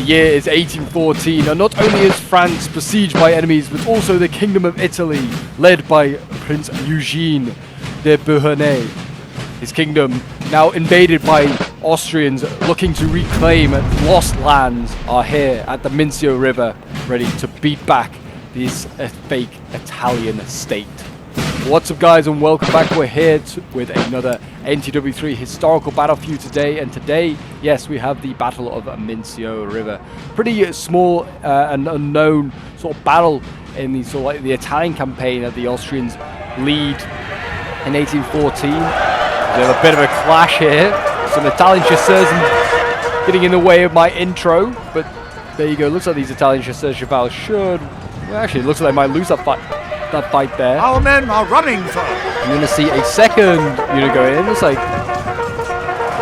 year is 1814, and not only is France besieged by enemies, but also the Kingdom of Italy, led by Prince Eugene de Beauharnais. His kingdom, now invaded by Austrians looking to reclaim lost lands, are here at the Mincio River, ready to beat back this fake Italian state. What's up, guys, and welcome back. We're here with another NTW3 historical battle for you today, and today, yes, we have the Battle of Mincio River. Pretty small and unknown sort of battle in the sort of like the Italian campaign that the Austrians lead in 1814. We have a bit of a clash here. Some Italian chasseurs getting in the way of my intro, but there you go. Looks like these Italian chasseurs chevals should. Well, actually, it looks like they might lose that fight there. Our men are running, sir. I'm going to see a second unit go in. It's like,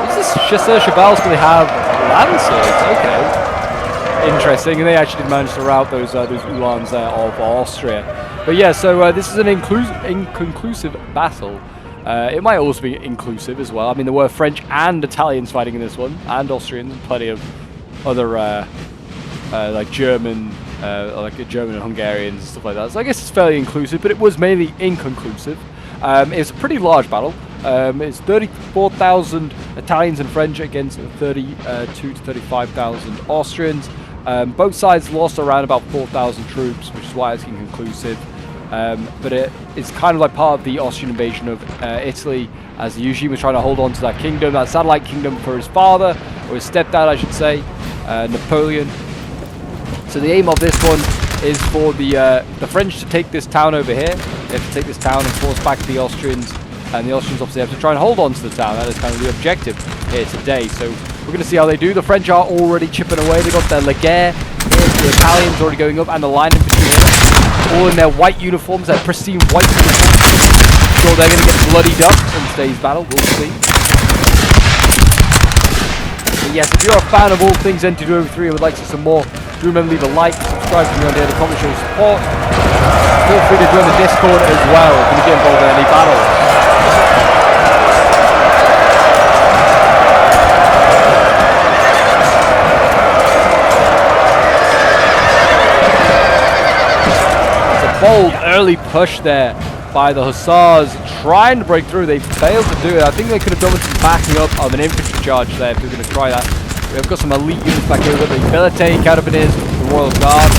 is this chasseur chevals really have lancers? Okay, interesting. And they actually did manage to rout those Uhlans there of Austria. But yeah, so this is an inconclusive battle. It might also be inclusive as well. I mean, there were French and Italians fighting in this one, and Austrians, and plenty of other like German and Hungarians and stuff like that. So I guess it's fairly inclusive, but it was mainly inconclusive. It's a pretty large battle. It's 34,000 Italians and French against 32 to 35,000 Austrians. Both sides lost around about 4,000 troops, which is why it's inconclusive. But it's kind of like part of the Austrian invasion of Italy, as Eugene was trying to hold on to that kingdom, that satellite kingdom for his father, or his stepdad, I should say, Napoleon. So the aim of this one is for the French to take this town over here. They have to take this town and force back the Austrians, and the Austrians obviously have to try and hold on to the town. That is kind of the objective here today. So we're going to see how they do. The French are already chipping away. They've got their Legere here, the Italians already going up, and the line infantry here, all in their white uniforms, their pristine white uniforms. So they're going to get bloodied up in today's battle. We'll see. But yes, if you're a fan of all things NTW3 and would like to see some more, do remember to leave a like, subscribe to me on here to comment, show support. Feel free to join the Discord as well if you get involved in any battles. Bold early push there by the Hussars, trying to break through. They failed to do it. I think they could have done with some backing up of an infantry charge there if we were going to try that. We've got some elite units back here. We've got the Military Carabineers, the Royal Guard,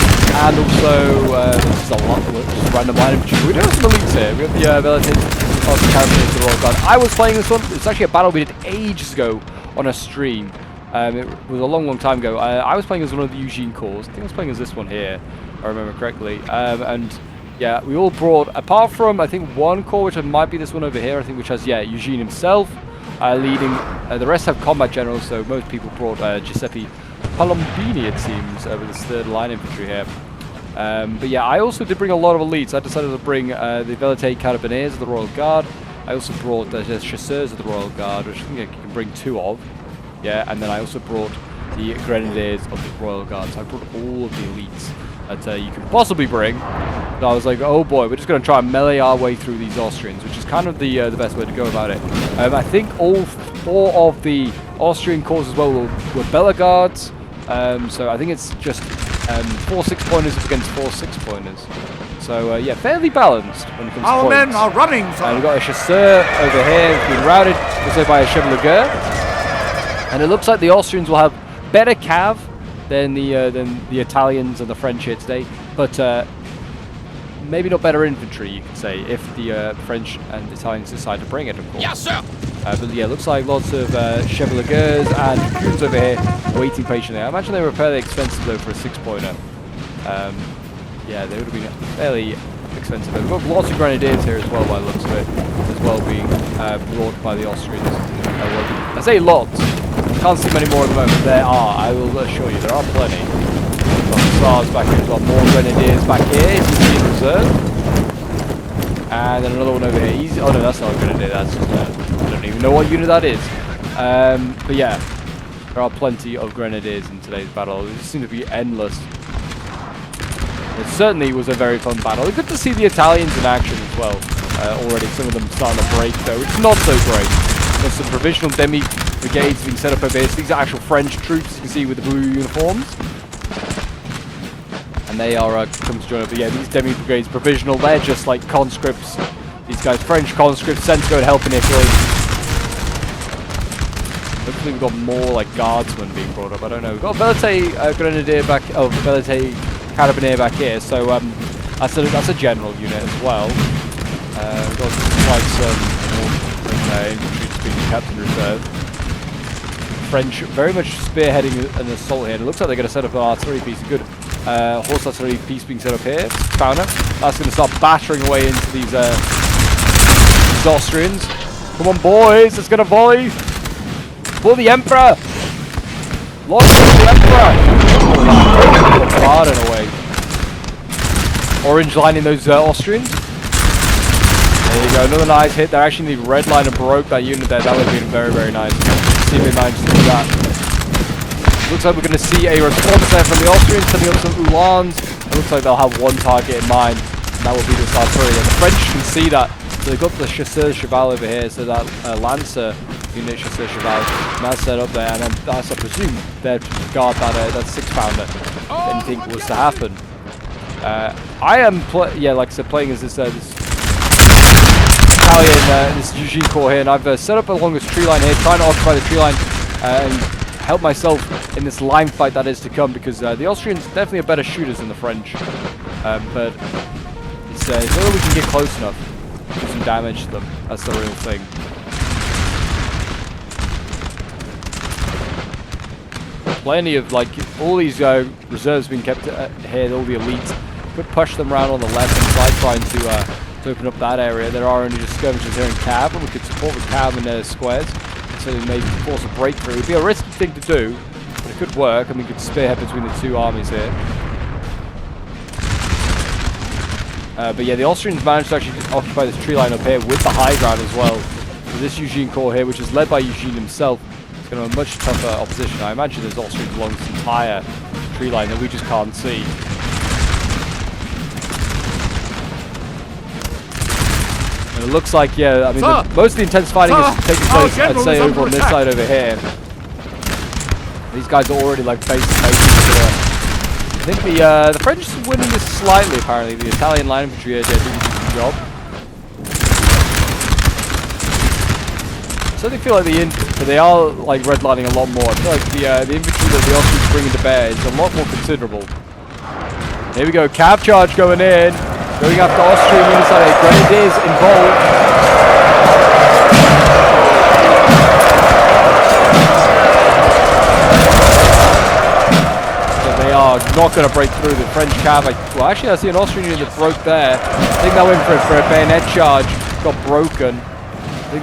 and also just a lot of just random line infantry. We do have some elites here. We have the Military Carabineers, the Royal Guard. I was playing this one. It's actually a battle we did ages ago on a stream. It was a long time ago. I was playing as one of the Eugene corps. I think I was playing as this one here, if I remember correctly. And yeah, we all brought, apart from I think one corps, which might be this one over here, I think, which has Eugene himself leading. The rest have combat generals, so most people brought Giuseppe Palombini, it seems, with this third line infantry here. But yeah, I also did bring a lot of elites. I decided to bring the Military Carabineers of the Royal Guard. I also brought the Chasseurs of the Royal Guard, which I think I can bring 2 of. Yeah, and then I also brought the Grenadiers of the Royal Guard. So I brought all of the elites that you can possibly bring. So I was like, oh boy, we're just going to try and melee our way through these Austrians, which is kind of the best way to go about it. I think all 4 of the Austrian corps as well were Bella Guards. So I think it's just 4 6-pointers against 4 6-pointers. So yeah, fairly balanced when it comes to points. Our men are running. We've got a chasseur over here who's been routed, also by a chevalier. And it looks like the Austrians will have better cav than the Italians and the French here today, but maybe not better infantry, you could say, if the French and Italians decide to bring it, of course. Yes, sir. But yeah, looks like lots of chevaliers and dragoons over here waiting patiently. I imagine they were fairly expensive though for a 6-pointer. Yeah, they would have been fairly expensive. We've got lots of grenadiers here as well, by the looks of it, as well being brought by the Austrians. I say lots. Can't see many more at the moment. There are, I will assure you, there are plenty. We've got Hussars back here as well, more Grenadiers back here, he's in reserve. And then another one over here. He's, oh no, that's not a Grenadier, that's just I don't even know what unit that is. But yeah, there are plenty of Grenadiers in today's battle. It seems to be endless. It certainly was a very fun battle. It's good to see the Italians in action as well. Already some of them starting to break though. It's not so great. There's some provisional demi brigades being set up over here. So these are actual French troops, you can see, with the blue uniforms. And they are come to join up. But yeah, these demi brigades provisional, they're just like conscripts. These guys, French conscripts, sent to go and help in Italy. Hopefully we've got more like guardsmen being brought up. I don't know. We've got a Velite Grenadier back, Velite Carabinier back here. So that's a general unit as well. We've got quite some infantry just being kept in reserve. French very much spearheading an assault here. And it looks like they're going to set up an artillery piece. Good horse artillery piece being set up here. Fauner. That's going to start battering away into these Austrians. Come on, boys. It's going to volley. For the Emperor. Lost the Emperor. Pardon away. Orange line in those Austrians. There you go. Another nice hit. They're actually in the red line and broke that unit there. That would have been very, very nice. See if they managed to do that. Looks like we're going to see a response there from the Austrians, setting up some Uhlans. It looks like they'll have one target in mind, and that will be this artillery. And the French can see that, so they've got the Chasseur Cheval over here, so that Lancer unit Chasseur Cheval now set up there, and I presume they're to guard that 6-pounder if anything was to happen. I am, like I said, playing as this Italian, this Eugene Corps here, and I've set up along this tree line here, trying to occupy the tree line and help myself in this line fight that is to come, because the Austrians definitely are better shooters than the French, but it's whether we can get close enough to do some damage to them. That's the real thing. Plenty of, like, all these reserves being kept here, all the elites. Could push them around on the left hand side, trying to open up that area. There are only just skirmishers here in Cav, and we could support with Cav in their squares, so maybe force a breakthrough. It would be a risky thing to do, but it could work, and we could spearhead between the two armies here. But yeah, the Austrians managed to actually occupy this tree line up here with the high ground as well. So this Eugene Corps here, which is led by Eugene himself, is going to have a much tougher opposition. I imagine there's Austrians along this entire tree line that we just can't see. And it looks like, yeah, I mean, most of the intense fighting is taking place, I'd say, over on this side over here. These guys are already, like, face-to-face. I think the French are winning this slightly, apparently. The Italian line infantry are doing a decent job. I certainly feel like but they are, like, redlining a lot more. I feel like the infantry that the Austrians bring to bear is a lot more considerable. Here we go, cav charge going in. Going after Austrian units, Grenadiers involved. So they are not going to break through the French cav. Well, actually, I see an Austrian unit that broke there. I think that went for a bayonet charge. Got broken.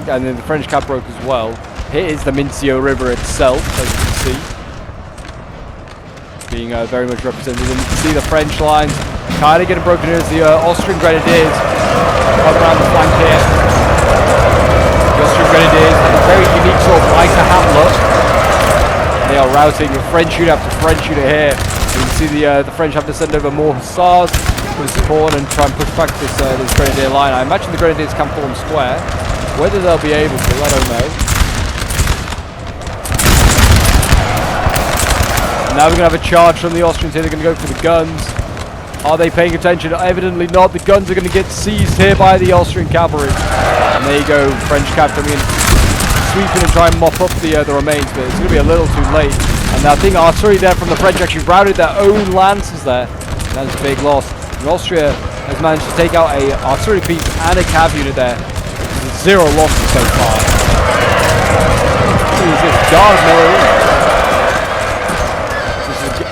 And then the French cav broke as well. Here is the Mincio River itself, as you can see. Being very much represented. And you can see the French lines kind of getting broken in as the Austrian Grenadiers come around the flank here. The Austrian Grenadiers have a very unique sort of mitre hat look. They are routing French unit after French unit here. You can see the French have to send over more hussars for support and try and push back this Grenadier line. I imagine the Grenadiers can form square. Whether they'll be able to, I don't know. And now we're going to have a charge from the Austrians here. They're going to go for the guns. Are they paying attention? Evidently not. The guns are going to get seized here by the Austrian cavalry. And there you go, French cav coming in, sweeping and trying to mop up the remains, but it's going to be a little too late. And I think artillery there from the French actually routed their own lances there. And that's a big loss. And Austria has managed to take out a artillery piece and a cav unit there. Zero losses so far. Who is this? Guard Miller.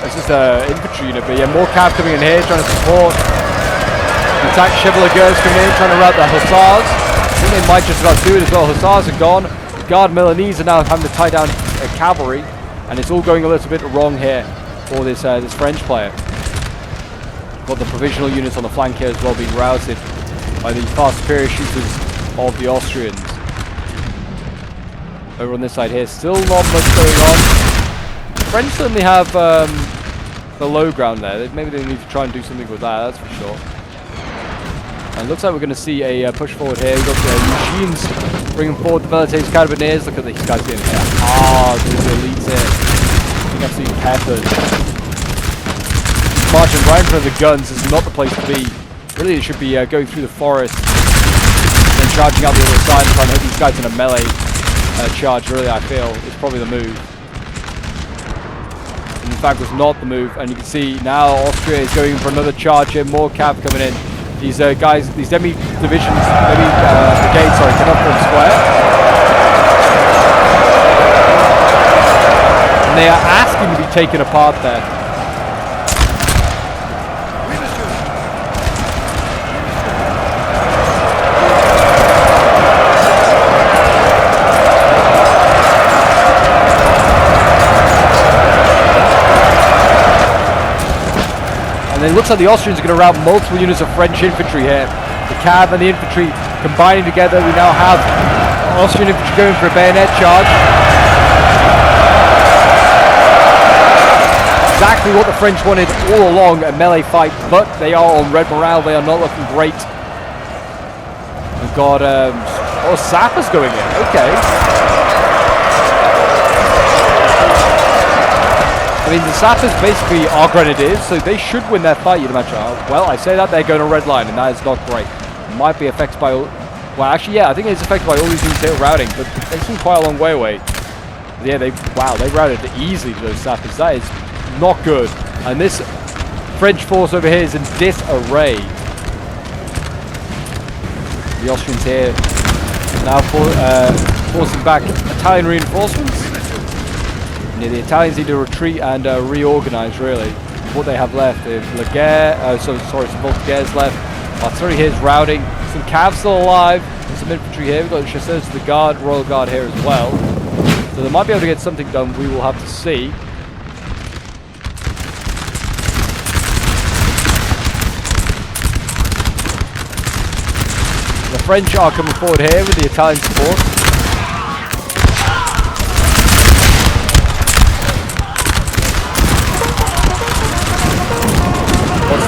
It's just an infantry unit, but yeah, more cav coming in here, trying to support. The attack Chevaliers coming in, trying to rout the hussars. I think they might just about do it as well. Hussars are gone. The Guard Milanese are now having to tie down cavalry, and it's all going a little bit wrong here for this this French player. Got the provisional units on the flank here as well being routed by the far superior shooters of the Austrians. Over on this side here, still not much going on. The French certainly have the low ground there. Maybe they need to try and do something with that, that's for sure. And it looks like we're going to see a push forward here. We've got Eugene's bringing forward the Velite's Carabineers. Look at these guys getting hit hard with the elites here. Being absolutely peppered. marching right in front of the guns. This is not the place to be. Really, it should be going through the forest and then charging out the other side and trying to hit these guys in a melee charge. Really, I feel is probably the move. And in fact, was not the move. And you can see now Austria is going for another charge here. More cav coming in. These guys, these demi divisions, brigades, sorry, cannot form square. And they are asking to be taken apart there. And it looks like the Austrians are going to rout multiple units of French infantry here. The cav and the infantry combining together. We now have Austrian infantry going for a bayonet charge. Exactly what the French wanted all along, a melee fight, but they are on red morale. They are not looking great. We've got sappers going in. Okay. I mean, the sappers basically are grenadiers, so they should win their fight, you'd imagine. Well, I say that they're going a red line, and that is not great. It might be affected by all... Well, actually, yeah, I think it's affected by all these units here routing, but they seem quite a long way away. But yeah, they routed easily to those sappers. That is not good. And this French force over here is in disarray. The Austrians here now forcing back Italian reinforcements. Yeah, the Italians need to retreat and reorganize, really. What they have left is some Voltigeurs left. Artillery here is routing. Some cav still alive. There's some infantry here. We've got the chasseurs of the guard, Royal Guard here as well. So they might be able to get something done. We will have to see. The French are coming forward here with the Italian support.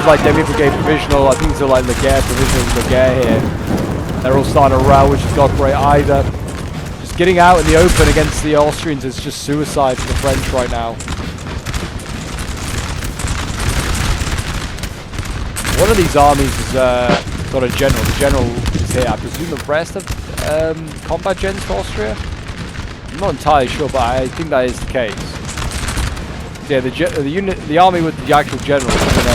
Like demi-brigade provisional, I think these are like Laguerre provisional, Laguerre here. They're all starting to rout, which is not great either. Just getting out in the open against the Austrians is just suicide for the French right now. One of these armies is got a general. The general is here. I presume the rest of combat gens for Austria? I'm not entirely sure, but I think that is the case. Yeah, the army with the actual general is in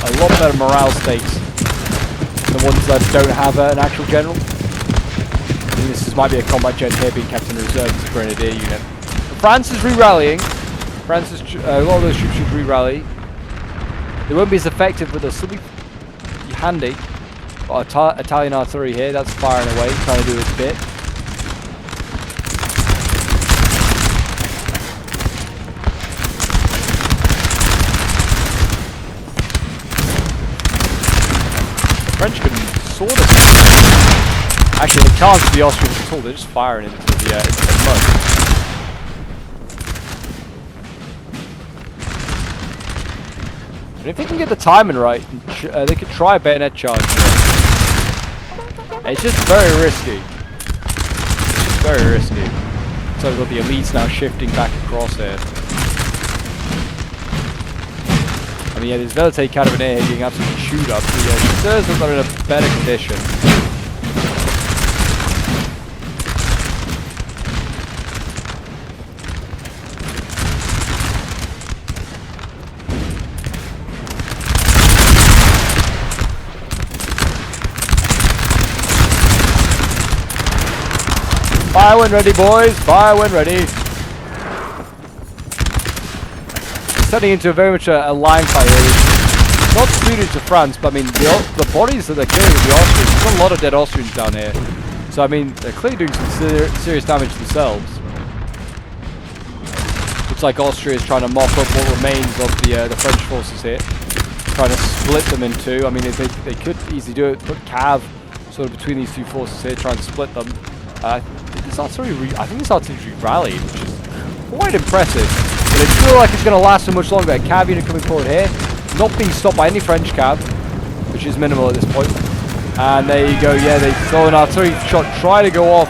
a lot better morale stakes than the ones that don't have an actual general. I think this might be a combat gen here being kept in reserve as a grenadier unit. But France is re-rallying. A lot of those troops should re-rally. They won't be as effective, but they'll still be handy. Got Italian artillery here, that's firing away, trying to do its bit. French can sort of... Actually, they can't for the Austrians at all. They're just firing into the mud. And if they can get the timing right, they could try a bayonet charge. It's just very risky. It's very risky. So we've got the elites now shifting back across here. I mean, yeah, there's military carabinieri getting absolutely chewed up. The chasseurs are in a better condition. Fire when ready, boys. Fire when ready. Turning into very much a line fight here. It's not suited to France, but I mean, the bodies that they're killing with the Austrians, there's a lot of dead Austrians down here. So I mean, they're clearly doing some serious damage themselves. Looks like Austria is trying to mop up what remains of the French forces here. Trying to split them in two. I mean, they could easily do it, put cav sort of between these two forces here, try and split them. I think this artillery rallied, which is quite impressive. But it feels like it's going to last so much longer. A cav unit coming forward here, not being stopped by any French cav, which is minimal at this point. And there you go, yeah, they saw an artillery shot try to go off,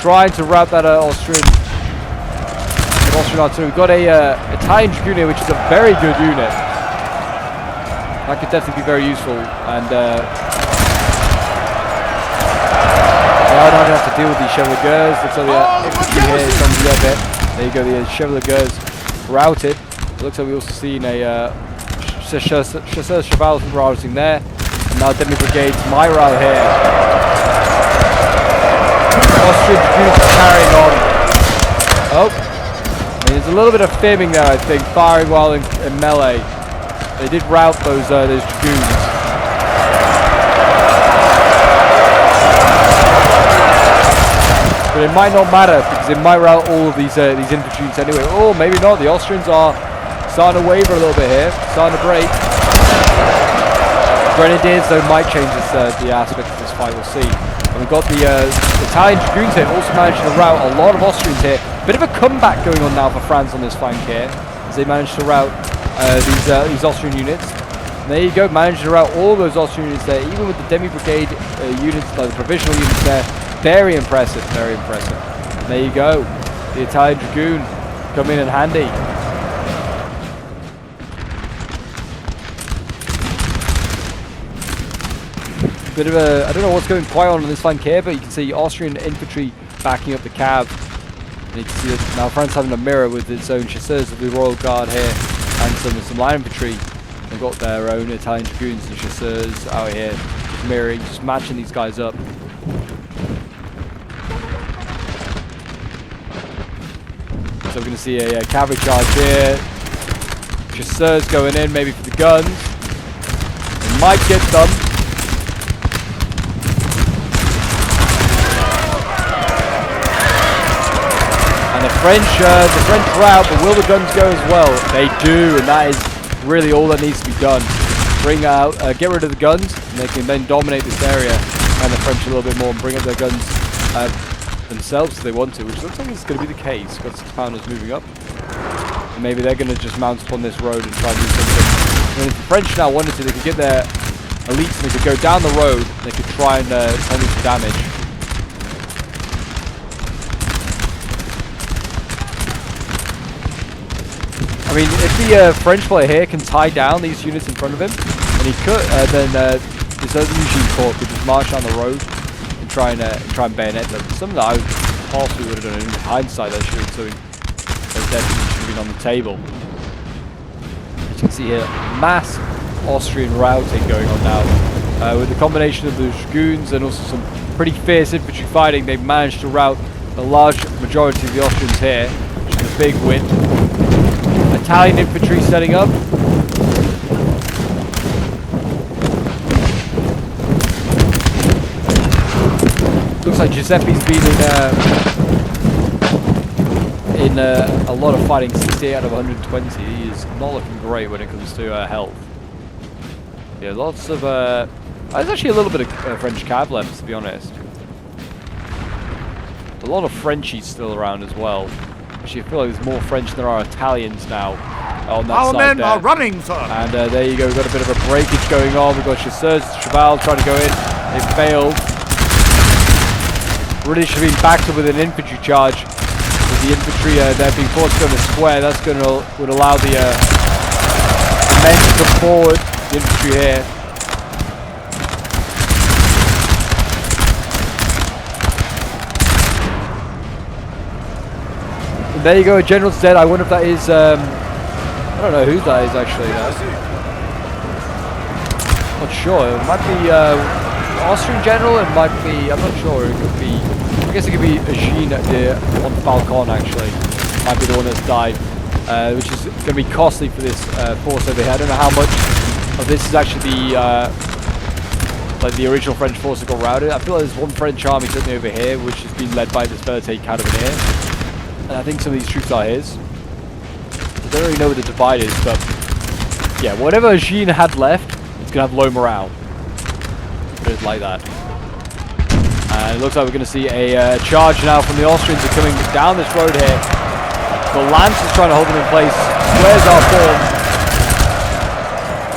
trying to rout that Austrian artillery. We've got a Italian Dragoon here, which is a very good unit. That could definitely be very useful. And now I'm going to have to deal with these Chevaliers. Looks like the infantry here is on the bit. There you go, the Chevaliers routed. It looks like we've also seen a Chasseurs Cheval routing there. And now Demi Brigade's my route here. Austrian units are carrying on. Oh, there's a little bit of fibbing there, I think, firing while in melee. They did rout those dragoons. But it might not matter because it might rout all of these infantry units anyway. Oh, maybe not. The Austrians are starting to waver a little bit here, starting to break. Grenadiers though might change the aspect of this fight. We'll see. And we've got the Italian dragoons here also managed to rout a lot of Austrians here. Bit of a comeback going on now for France on this flank here, as they managed to rout these Austrian units. And there you go, managed to rout all those Austrian units there, even with the Demi Brigade units, like the provisional units there. Very impressive, very impressive. And there you go, the Italian dragoon come in handy. Bit of a, I don't know what's going quite on this flank here, but you can see Austrian infantry backing up the cav. And you can see that now France having a mirror with its own chasseurs of the Royal Guard here, and some light infantry. They've got their own Italian dragoons and chasseurs out here, just mirroring, just matching these guys up. So we're going to see a cavalry charge here. Chasseurs going in, maybe for the guns. They might get them. And the French rout, but will the guns go as well? They do, and that is really all that needs to be done. Bring out, get rid of the guns, and they can then dominate this area, and the French a little bit more, and bring up their guns themselves if they want to, which looks like it's going to be the case. Got 6 pounders moving up, and maybe they're going to just mount upon this road and try and do something. And if the French now wanted to, they could get their elites and they could go down the road, and they could try and do some damage. I mean, if the French player here can tie down these units in front of him, and he could, then this other Eugene Corps could just march down the road and try and bayonet them. Something that I possibly would have done in hindsight. That should have definitely been on the table. As you can see here, mass Austrian routing going on now, with the combination of the dragoons and also some pretty fierce infantry fighting. They've managed to rout the large majority of the Austrians here, which is a big win. Italian infantry setting up. Looks like Giuseppe's been in a lot of fighting, 68 out of 120. He is not looking great when it comes to health. Yeah, lots of... there's actually a little bit of French cav left, to be honest. A lot of Frenchies still around as well. Actually, I feel like there's more French than there are Italians now on that Our side men there. are running, sir. And there you go, we've got a bit of a breakage going on. We've got Chasseurs, Cheval trying to go in. They failed. British have been backed up with an infantry charge. With the infantry, they're being forced to go in a square. That's going to would allow the men to come forward. The infantry here. And there you go, a general's dead. I wonder if that is, I don't know who that is actually. Not sure. It might be Austrian general. It might be. I'm not sure. It could be. I guess it could be Eugene on Falcon actually. Might be the one that's died, which is going to be costly for this force over here. I don't know how much of this is actually the like the original French force that got routed. I feel like there's one French army sitting over here, which has been led by this Berthe Cadavernier. And I think some of these troops are his. I don't really know what the divide is, but yeah, whatever Eugene had left, it's going to have low morale. Put it like that. And it looks like we're going to see a charge now from the Austrians. Are coming down this road here. The Lance is trying to hold them in place. Squares are formed.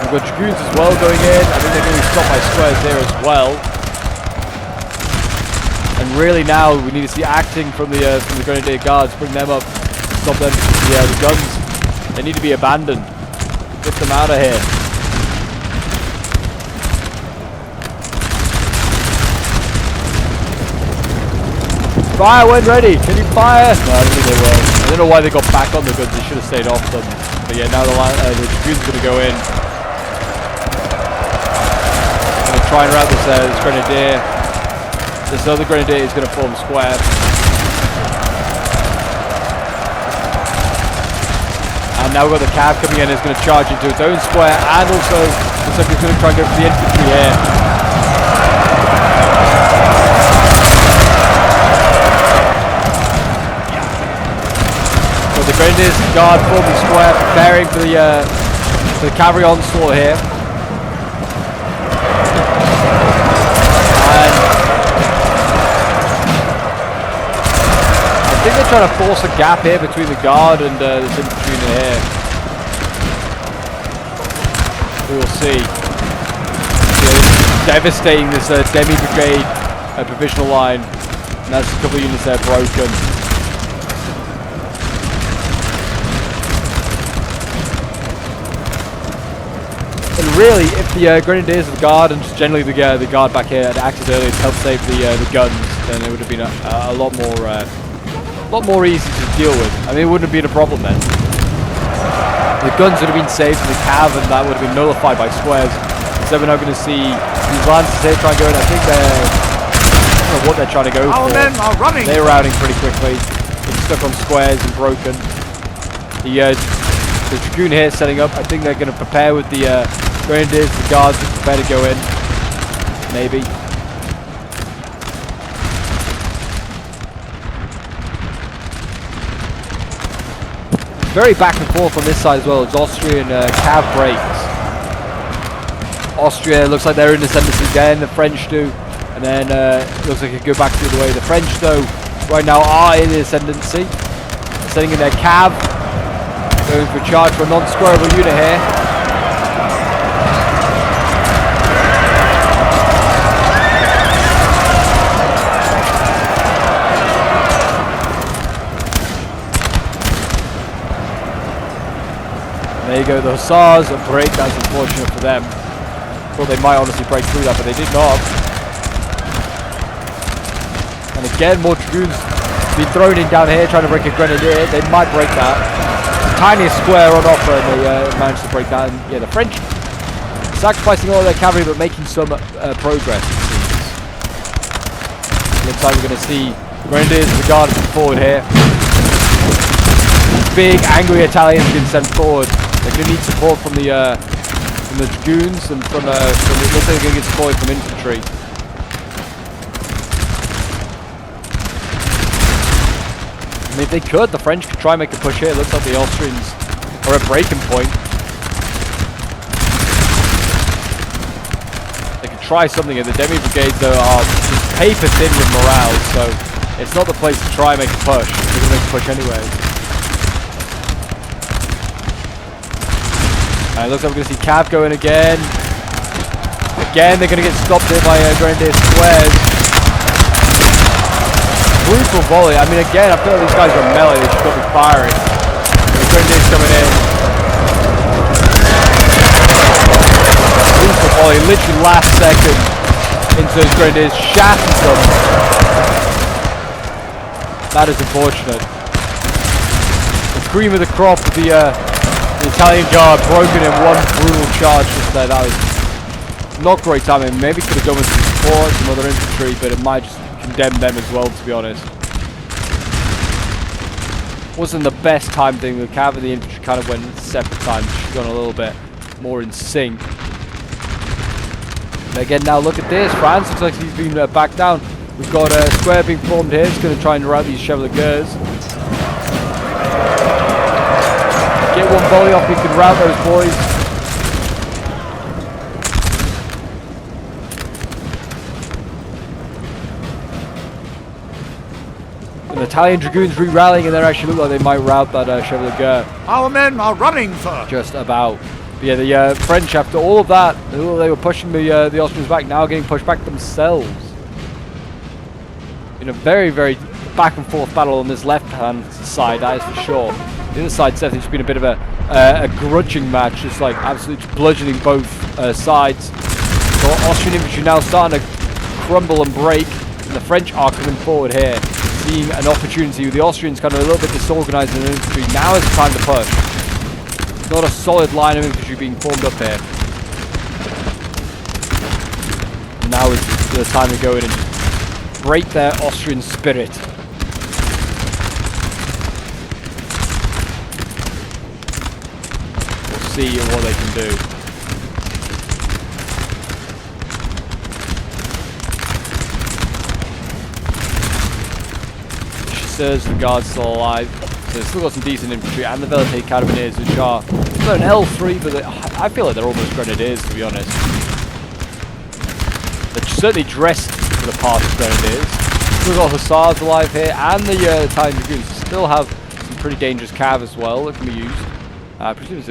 We've got dragoons as well going in. I think they're going to be stopped by squares here as well. And really now we need to see acting from the Grenadier Guards, bring them up, stop them. The guns, they need to be abandoned. Get them out of here. Fire when ready. Can you fire? No, I don't think they will. I don't know why they got back on the guns. They should have stayed off them. But yeah, now the Dragoon's going to go in. Going to try and rout this Grenadier. This other Grenadier is going to form square. And now we've got the Cav coming in. It's going to charge into its own square. And also, looks like it's going to try and go for the infantry here. The Grenadiers guard forming square, preparing for the cavalry onslaught here. And I think they're trying to force a gap here between the guard and this infantry in here. We will see. Devastating this demi-brigade provisional line. And that's a couple of units there broken. And really, if the Grenadiers of the Guard and just generally the Guard back here had acted earlier to help save the guns, then it would have been a lot more easy to deal with. I mean, it wouldn't have been a problem then. The guns would have been saved from the Cav, and that would have been nullified by squares. So we're now going to see these Lancers here try and go in. I think I don't know what they're trying to go for. Men are running. They're routing pretty quickly. They're stuck on squares and broken. The Dragoon here setting up. I think they're going to prepare with the Grenadiers, the Guards, prepare to go in. Maybe. Very back and forth on this side as well as Austrian Cav breaks. Austria looks like they're in the ascendancy again, the French do. And then looks like it could go back the other way. The French though, right now are in the ascendancy. Setting in their Cav. Going for a charge for a non-squareable unit here. There you go, the Hussars break. That's unfortunate for them. Thought they might honestly break through that, but they did not. And again, more Dragoons being thrown in down here, trying to break a Grenadier. They might break that. Tiniest square on offer, and they managed to break that. And yeah, the French sacrificing all their cavalry, but making some progress. Looks like we're going to see Grenadiers and the Guard come forward here. Big, angry Italians being sent forward. They're going to need support from the Dragoons and from it looks like they're going to get support from infantry. I mean, if they could, the French could try and make a push here. It looks like the Austrians are at breaking point. They could try something, and the demi-brigades though are just paper thin with morale, so it's not the place to try and make a push. They're going to make a push anyway. And it looks like we're going to see Cav go in again. Again, they're going to get stopped here by Grenadier squares. Brutal volley. I mean, again, I feel like these guys are melee. They should not be firing. The Grenadier's coming in. Brutal volley. Literally last second into those Grenadiers. Shatters them. That is unfortunate. The cream of the crop with the Italian Guard broken in one brutal charge just there. That was not great timing. Maybe could have gone with some support, some other infantry, but it might just condemn them as well, to be honest. Wasn't the best time thing. The Cav and the infantry kind of went at separate times. Should have gone a little bit more in sync. But again, now look at this. France looks like he's been back down. We've got a square being formed here. It's going to try and rout these Chevaliers. Get one volley off, we can rout those boys. And the Italian Dragoons re-rallying, and they actually look like they might rout that Chevalier. Our men are running, sir. Just about. But yeah, the French, after all of that, they were pushing the Austrians back, now getting pushed back themselves. In a very, very back and forth battle on this left-hand side, that is for sure. The other side's definitely just been a bit of a grudging match, just like absolutely bludgeoning both sides. So Austrian infantry now starting to crumble and break, and the French are coming forward here. seeing an opportunity with the Austrians kind of a little bit disorganized in their infantry. Now is the time to push. It's not a solid line of infantry being formed up here. Now is the time to go in and break their Austrian spirit. We'll see what they can do. The guard's still alive, so they've still got some decent infantry, and the Velite Carabiniers, which are not an L3, but I feel like they're almost grenadiers, to be honest. They're certainly dressed for the part of grenadiers. Still got Hussars alive here, and the Italian Dragoons still have some pretty dangerous cav as well that can be used. I presume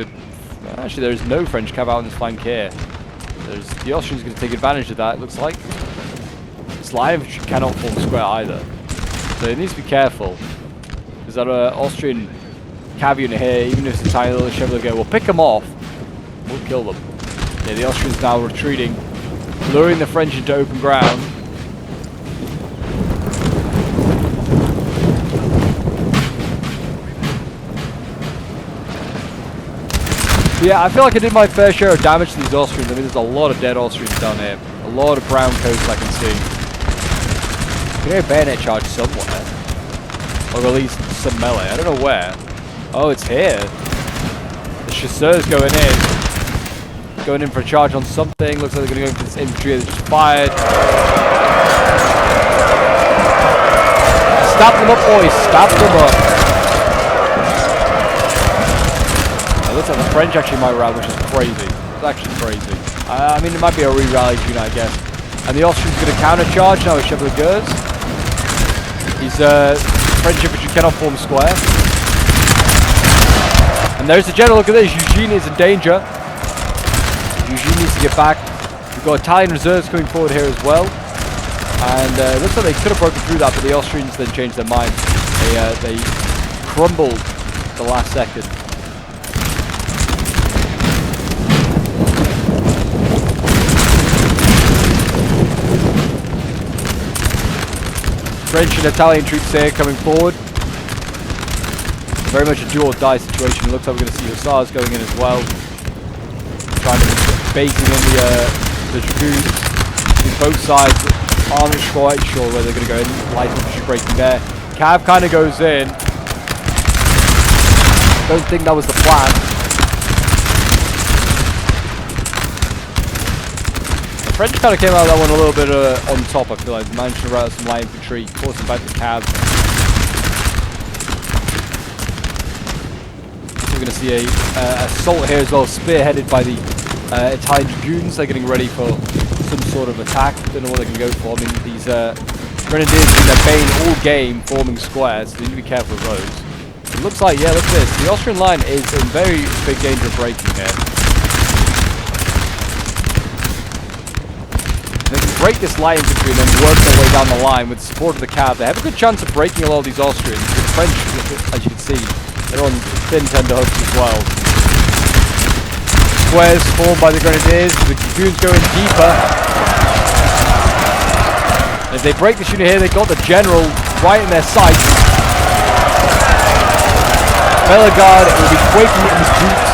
actually there is no French cav out on this flank here. The Austrians going to take advantage of that, it looks like. This line infantry cannot form square either. So it needs to be careful, because that Austrian cav unit here, even if it's a tiny little Chevalier, we'll pick them off, we'll kill them. Yeah, the Austrians now retreating, luring the French into open ground. Yeah, I feel like I did my fair share of damage to these Austrians. I mean, there's a lot of dead Austrians down here, a lot of brown coats I can see. I can hear a bayonet charge somewhere. Or at least some melee. I don't know where. Oh, it's here. The chasseurs going in. Going in for a charge on something. Looks like they're going to go for this infantry that just fired. Stab them up, boys. Stab them up. It looks like the French actually might rally, which is crazy. It's actually crazy. I mean, it might be a re-rally unit, I guess. And the Austrians are going to counter-charge now with Chevaliers. These French infantry cannot form square. And there's the general. Look at this. Eugene is in danger. Eugene needs to get back. We've got Italian reserves coming forward here as well. And it looks like they could have broken through that, but the Austrians then changed their mind. They crumbled at the last second. French and Italian troops here coming forward. Very much a do or die situation. It looks like we're going to see Hussars going in as well. Trying to baiting in the Dragoons. Both sides aren't quite sure where they're going to go in. Light infantry breaking there. Cav kind of goes in. Don't think that was the plan. French kind of came out of that one a little bit on top, I feel like. Managed to rout some light infantry, forcing back the cav. We're going to see a assault here as well, spearheaded by the Italian Dragoons. They're getting ready for some sort of attack. Don't know what they can go for. I mean, these Grenadiers in their bane all game forming squares, so you need to be careful of those. It looks like, yeah, look at this. The Austrian line is in very big danger of breaking here. They can break this light infantry and then work their way down the line with the support of the cav. They have a good chance of breaking a lot of these Austrians. The French, as you can see, they're on thin tender hooks as well. Squares formed by the Grenadiers, the Dragoons going deeper. And if they break this unit here, they've got the general right in their sights. Bellegarde will be quaking in his boots.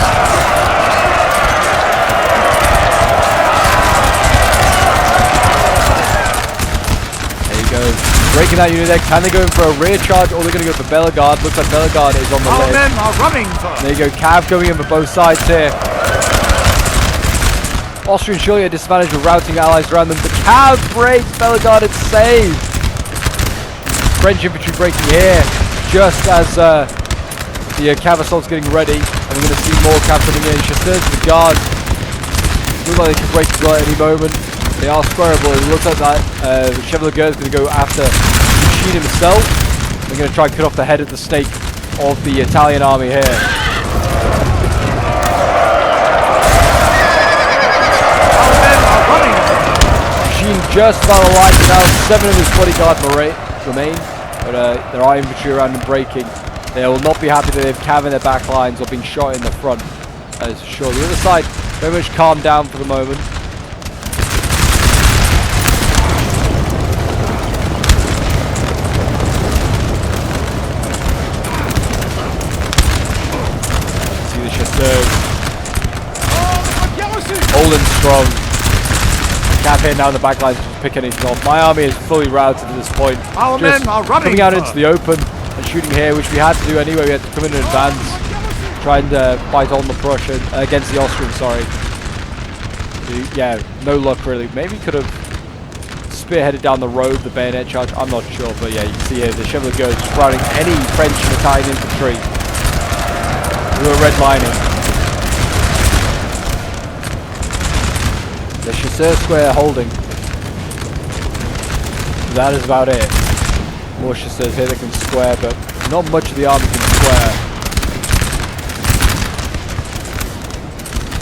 Breaking that unit there. Can they go in for a rear charge or they're going to go for Bellegarde? Looks like Bellegarde is on the left. Our men are running for. There you go. Cav going in for both sides here. Austrian surely a disadvantage with routing allies around them. The Cav breaks. Bellegarde is saved. French infantry breaking here just as the Cav assault's getting ready. And we're going to see more Cav coming in. Chasseurs to the guards. Look like they can break as well at any moment. They are squareable. It looks like that Chevalier is going to go after Eugene himself. They're going to try and cut off the head of the stake of the Italian army here. Eugene just about alive now. 7 of his bodyguard remain. But there are infantry around him breaking. They will not be happy that they have cav in their back lines or being shot in the front. That is for sure. The other side very much calmed down for the moment. Holding strong. Campaign down the back lines, just picking anything off. My army is fully routed at this point. Our just men are running coming out into the open and shooting here, which we had to do anyway. We had to come in advance, trying to fight on the Prussian against the Austrian. Sorry. Yeah, no luck really. Maybe could have spearheaded down the road the bayonet charge. I'm not sure, but yeah, you can see here the Chevalier goes routing any French and Italian infantry who are redlining. The Chasseur Square holding. That is about it. More Chasseurs here that can square, but not much of the army can square.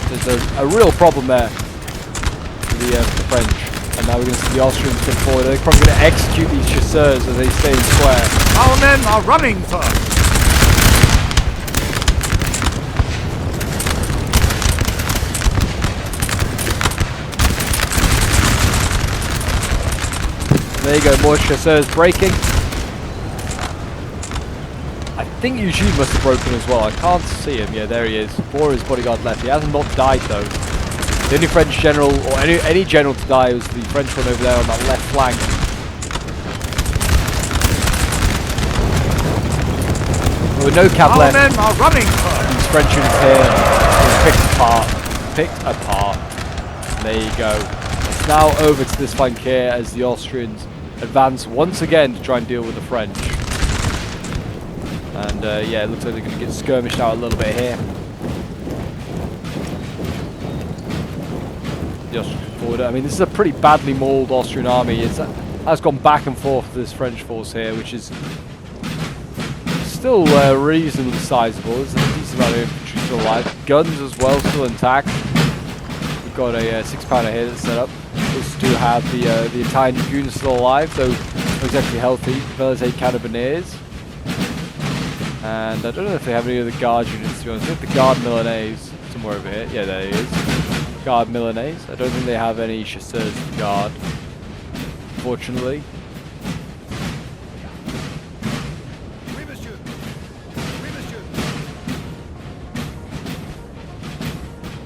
There's a real problem there for the French. And now we're going to see the Austrians come forward. They're probably going to execute these Chasseurs as they stay in square. Our men are running first. There you go, more Chasseurs breaking. I think Eugene must have broken as well. I can't see him. Yeah, there he is. 4 of his bodyguard left. He hasn't not died though. The only French general, or any general to die, was the French one over there on that left flank. There were no cap left. Our men are running first. These French units here picked apart. There you go. It's now over to this flank here as the Austrians advance once again to try and deal with the French. And yeah, it looks like they're going to get skirmished out a little bit here. The Austrians forward. I mean, this is a pretty badly mauled Austrian army. It has gone back and forth with this French force here, which is still reasonably sizable. There's a decent amount of infantry still alive. Guns as well, still intact. We've got a 6-pounder here that's set up. We also do have the Italian dragoons still alive, though not exactly healthy. Velozate Carabiniers. And I don't know if they have any other guard units, to be honest. I think the Guard Milanese somewhere over here. Yeah, there he is. Guard Milanese. I don't think they have any Chasseurs to guard, fortunately.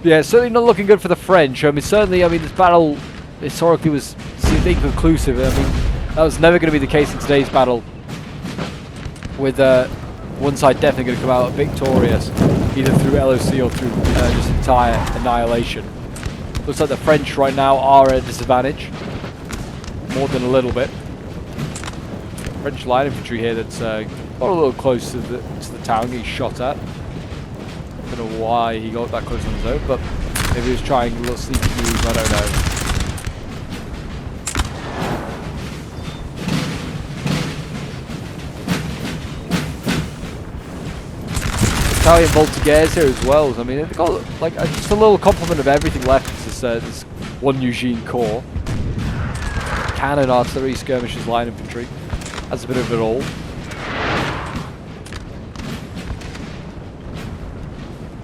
Yeah, certainly not looking good for the French. I mean, certainly, this battle historically seemed inconclusive. I mean, that was never going to be the case in today's battle, with one side definitely going to come out victorious, either through LOC or through just entire annihilation. Looks like the French right now are at a disadvantage, more than a little bit. French line infantry here that's got a little close to the town, he's shot at. I don't know why he got that close on his own, but maybe he was trying a little sneaky move, I don't know. Italian Voltigeurs here as well. I mean, they've got like just a little complement of everything left. This one Eugene corps, cannon, artillery, skirmishers, line infantry. That's a bit of it all.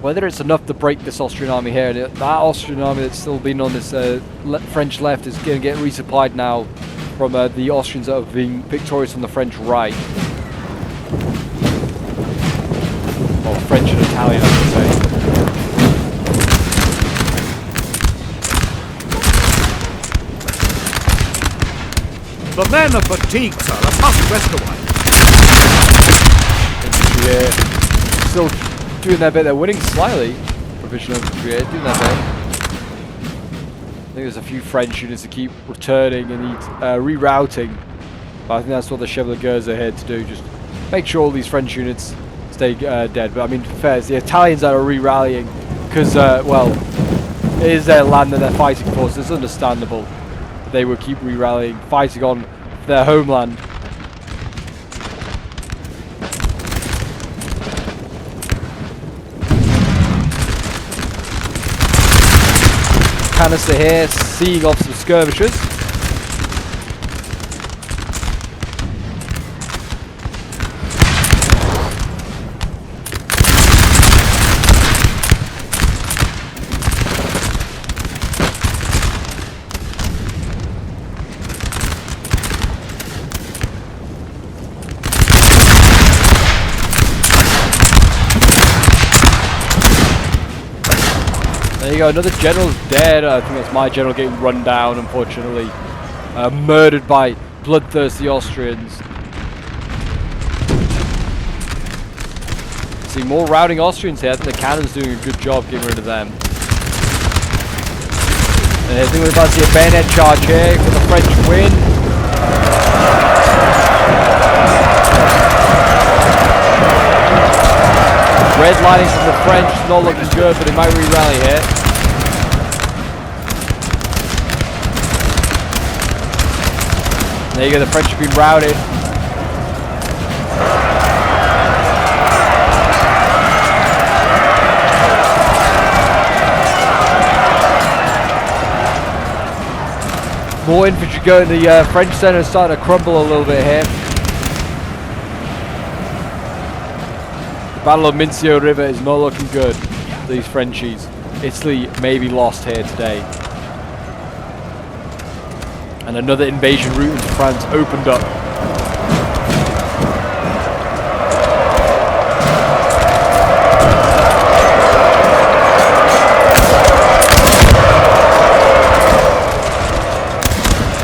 Whether it's enough to break this Austrian army here, and that Austrian army that's still been on this French left is going to get resupplied now from the Austrians that have been victorious on the French right. Well, French and Italian, I should say. The men are fatigued, sir. I must rest a while. Yeah, still doing their bit. They're winning slightly. Provisional infantry here, doing their bit. I think there's a few French units that keep returning and need rerouting. But I think that's what the Chevaliers are here to do. Just make sure all these French units stay dead. But I mean, to be fair, it's the Italians that are re-rallying because, well, it is their land and they're fighting for, so it's understandable that they will keep re-rallying, fighting on their homeland. Canister here, seeing off some skirmishers. There you go, another general's dead. I think that's my general getting run down, unfortunately. Murdered by bloodthirsty Austrians. See, more routing Austrians here. I think the cannon's doing a good job getting rid of them. And I think we're about to see a bayonet charge here for the French win. Red lining from the French is not looking good, but they might re-rally here. There you go, the French have been routed. More infantry going. The French centre is starting to crumble a little bit here. The Battle of Mincio River is not looking good for these Frenchies. Italy may be lost here today. And another invasion route into France opened up.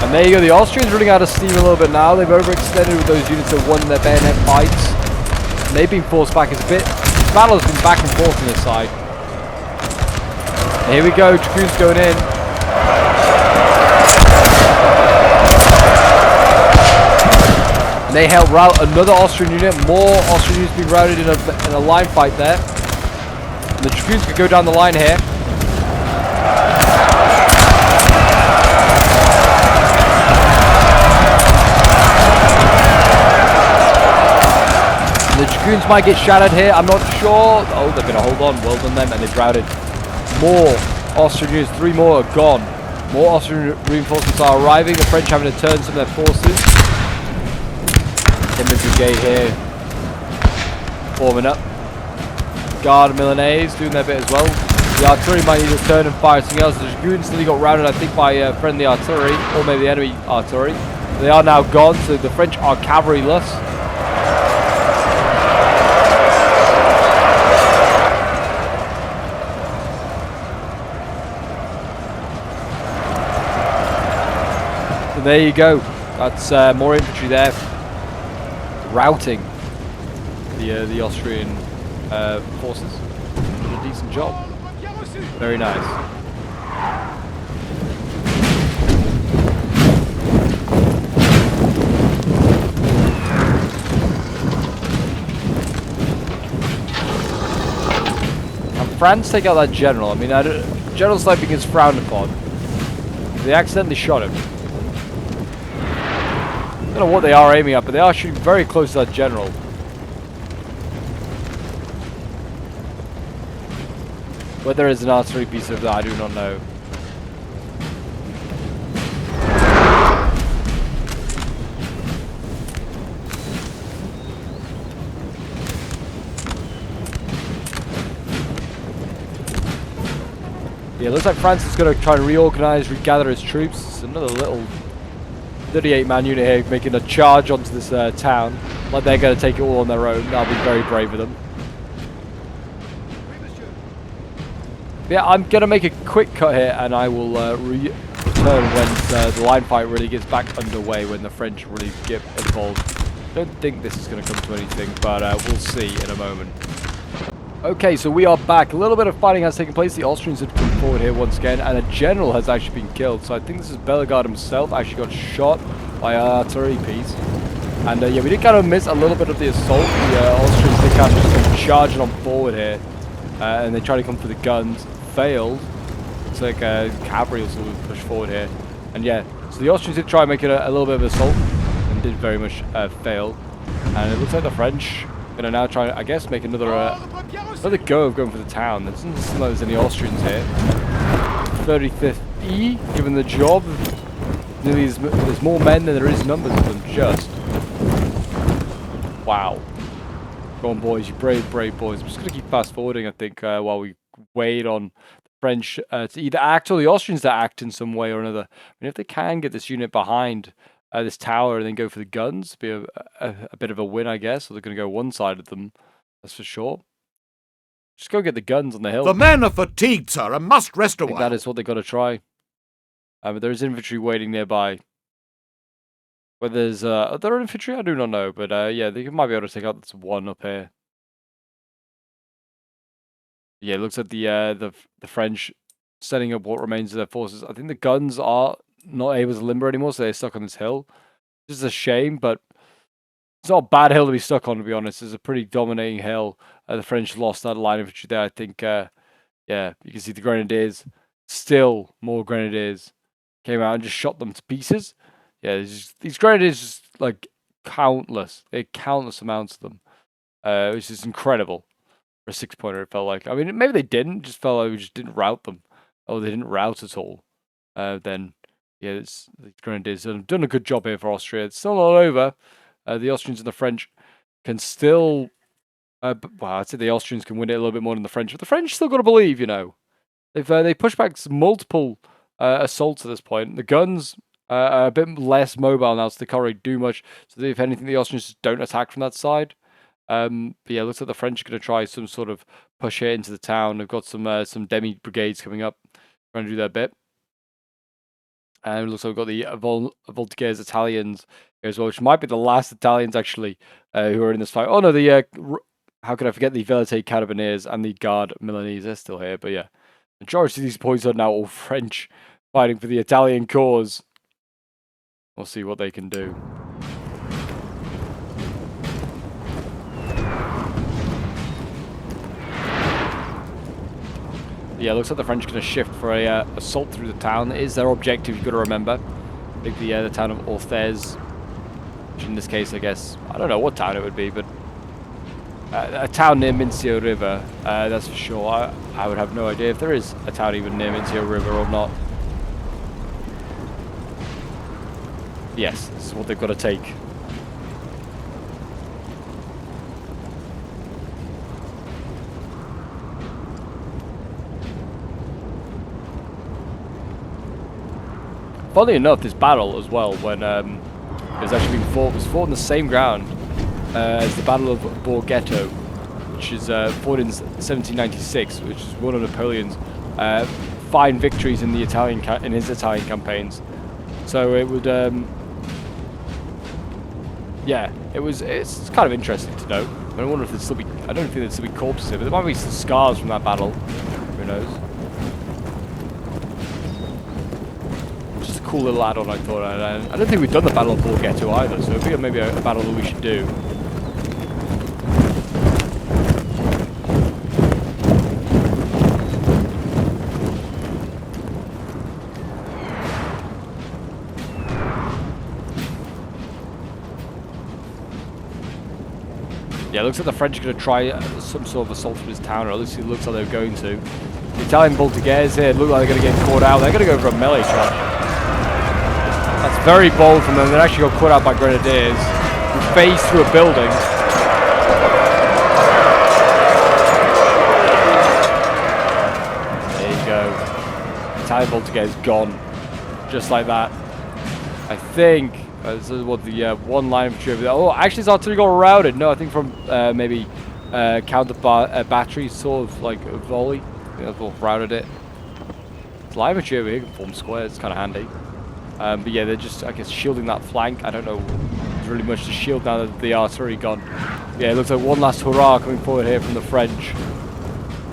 And there you go, the Austrians running out of steam a little bit now. They've overextended with those units that won their bayonet fights. And they've been forced back. It's a bit... This battle has been back and forth on this side. And here we go, dragoons going in. And they help rout another Austrian unit. More Austrian units being routed in a line fight there. And the dragoons could go down the line here. The dragoons might get shattered here, I'm not sure. Oh, they're going to hold on. Well done them, and they've routed more Austrian units. 3 more are gone. More Austrian reinforcements are arriving. The French having to turn some of their forces. Timber Brigade here forming up. Guard Milanese doing their bit as well. The artillery might need to turn and fire something else. The dragoons still got routed, I think, by friendly artillery, or maybe the enemy artillery. They are now gone, so the French are cavalryless. So there you go. That's more infantry there, routing the Austrian forces. Did a decent job. Very nice. And France take out that general. I mean, general sniping is frowned upon. They accidentally shot him. I don't know what they are aiming at, but they are shooting very close to that general. Whether it's an artillery piece of that, I do not know. Yeah, looks like France is going to try and reorganize, regather its troops. It's another little 38-man unit here making a charge onto this town. Like they're going to take it all on their own. That'll be very brave of them. Yeah, I'm going to make a quick cut here, and I will return when the line fight really gets back underway, when the French really get involved. I don't think this is going to come to anything, but we'll see in a moment. Okay, so we are back. A little bit of fighting has taken place. The Austrians have come forward here once again, and a general has actually been killed. So I think this is Bellegarde himself actually got shot by an artillery piece. And yeah, we did kind of miss a little bit of the assault. The Austrians did kind of just come charging on forward here, and they tried to come for the guns. Failed. It's like cavalry also push forward here, and yeah, so the Austrians did try and make it a little bit of assault and did very much fail. And it looks like the French are gonna now try, I guess, make another go of going for the town. There doesn't seem like there's any Austrians here. 35th E given the job. There's more men than there is numbers of them. Just wow. Go on, boys, you brave boys. I'm just gonna keep fast forwarding, I think, while we wait on the French to either act, or the Austrians to act in some way or another. I mean, if they can get this unit behind this tower and then go for the guns, it'd be a bit of a win, I guess. Or they're going to go one side of them, that's for sure. Just go get the guns on the hill. The men are fatigued, sir, and must rest a I think while. that is what they got to try. But there is infantry waiting nearby. Whether there's are there infantry? I do not know, but yeah, they might be able to take out this one up here. Yeah, it looks like the French setting up what remains of their forces. I think the guns are not able to limber anymore, so they're stuck on this hill. This is a shame, but it's not a bad hill to be stuck on, to be honest. It's a pretty dominating hill. The French lost that line of infantry there. I think, yeah, you can see the grenadiers. Still more grenadiers came out and just shot them to pieces. Yeah, these grenadiers just like countless. They had countless amounts of them. It was just incredible. For a 6-pointer, it felt like. I mean, maybe they didn't. Just felt like we just didn't rout them. Oh, they didn't rout at all. Then, yeah, these grenadiers have done a good job here for Austria. It's still not over. The Austrians and the French can still... well, I'd say the Austrians can win it a little bit more than the French. But the French still got to believe, you know. They pushed back multiple assaults at this point. The guns are a bit less mobile now, so they can't really do much. So if anything, the Austrians don't attack from that side. But yeah, it looks like the French are going to try some sort of push here into the town. They've got some demi brigades coming up, trying to do their bit. And it looks like we've got the Voltigeurs Italians here as well, which might be the last Italians actually who are in this fight. Oh no, how could I forget the Velite Carabineers and the Guard Milanese? They're still here, but yeah, majority of these points are now all French fighting for the Italian cause. We'll see what they can do. Yeah, it looks like the French are going to shift for a assault through the town. It is their objective, you've got to remember. I think the town of Orthez, which in this case, I guess, I don't know what town it would be, but a town near Mincio River, that's for sure. I would have no idea if there is a town even near Mincio River or not. Yes, this is what they've got to take. Funnily enough, this battle as well, when it was actually being fought, was fought on the same ground as the Battle of Borghetto, which is fought in 1796, which is one of Napoleon's fine victories in the in his Italian campaigns. So it would, yeah, it's kind of interesting to know. I wonder if there'd still be, I don't think there'd still be corpses here, but there might be some scars from that battle. Who knows? Cool little add-on, I thought. I don't think we've done the Battle of Borghetto either, so it'd be maybe a battle that we should do. Yeah, it looks like the French are going to try some sort of assault from this town, or at least it looks like they're going to. The Italian Voltigeurs here look like they're going to get caught out. They're going to go for a melee charge. That's very bold from them. They actually got caught out by grenadiers who phased through a building. There you go. Italian Voltigeurs gone. Just like that. I think this is what the one line of infantry. Oh, actually, his artillery got routed. No, I think from maybe counter battery, sort of like a volley. I think that's what routed it. It's live infantry over here can form squares. It's kind of handy. But yeah, they're just, I guess, shielding that flank. I don't know if there's really much to shield now that the artillery gone. Yeah, it looks like one last hurrah coming forward here from the French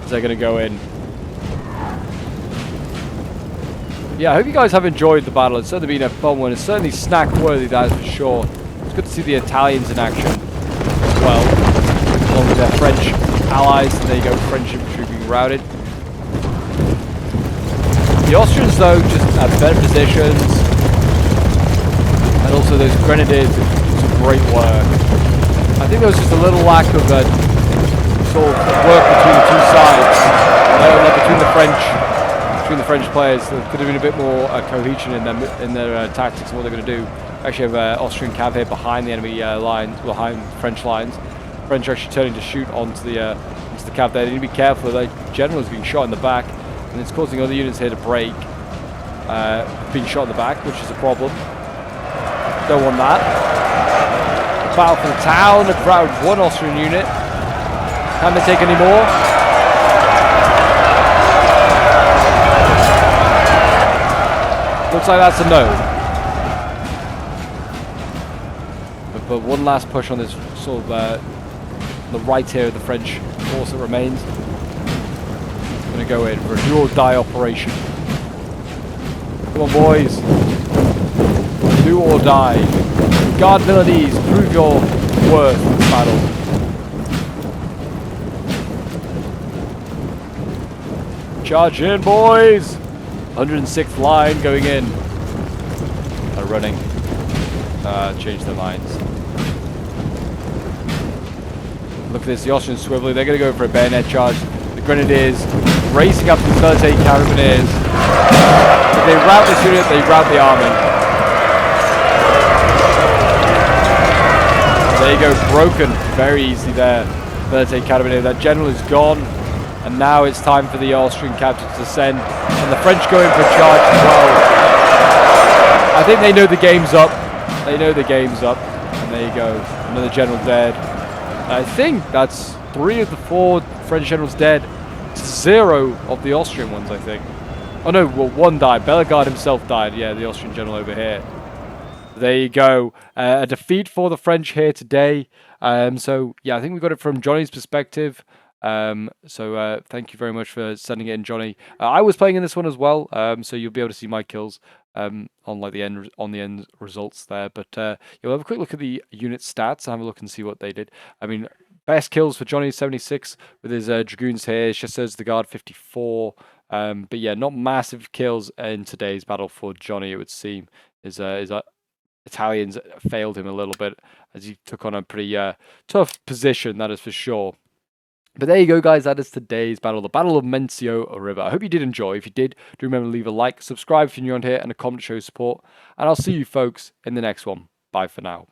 as they're going to go in. Yeah, I hope you guys have enjoyed the battle. It's certainly been a fun one. It's certainly snack-worthy, that is for sure. It's good to see the Italians in action as well, along with their French allies. And there you go, French infantry being routed. The Austrians, though, just have better positions. And also those grenadiers did some great work. I think there was just a little lack of sort of work between the two sides. Between the French players. There could have been a bit more cohesion in their tactics and what they're going to do. Actually have Austrian cav here behind the enemy lines, behind French lines. French are actually turning to shoot onto the cav there. They need to be careful. The general is being shot in the back, and it's causing other units here to break. Being shot in the back, which is a problem. Don't want that. Battle for the town. They've routed one Austrian unit. Can they take any more? Looks like that's a no. But one last push on this sort of the right here of the French force that remains. Going to go in for a do or die operation. Come on, boys. Do or die. Guard Milanese, prove your worth in this battle. Charge in, boys! 106th line going in. They're running. Change their minds. Look at this, the Austrians swiveling. They're going to go for a bayonet charge. The Grenadiers racing up to the Military Carabineers. If they rout this unit, they rout the army. There you go, broken very easily there. Military Carabineers. That general is gone. And now it's time for the Austrian captains to descend. And the French go in for a charge as well. I think they know the game's up. They know the game's up. And there you go. Another general dead. I think that's 3 of the 4 French generals dead. 0 of the Austrian ones, I think. Oh no, well, 1 died. Bellegarde himself died. Yeah, the Austrian general over here. There you go. A defeat for the French here today. So, yeah, I think we got it from Johnny's perspective. So thank you very much for sending it in, Johnny. I was playing in this one as well, so you'll be able to see my kills on like the end results there. But you'll have a quick look at the unit stats and have a look and see what they did. I mean, best kills for Johnny 76 with his dragoons here. Chasseurs de Garde 54. But yeah, not massive kills in today's battle for Johnny. It would seem his Italians failed him a little bit as he took on a pretty tough position. That is for sure. But there you go, guys. That is today's battle, the Battle of Mincio River. I hope you did enjoy. If you did, do remember to leave a like, subscribe if you're new on here, and a comment to show support. And I'll see you folks in the next one. Bye for now.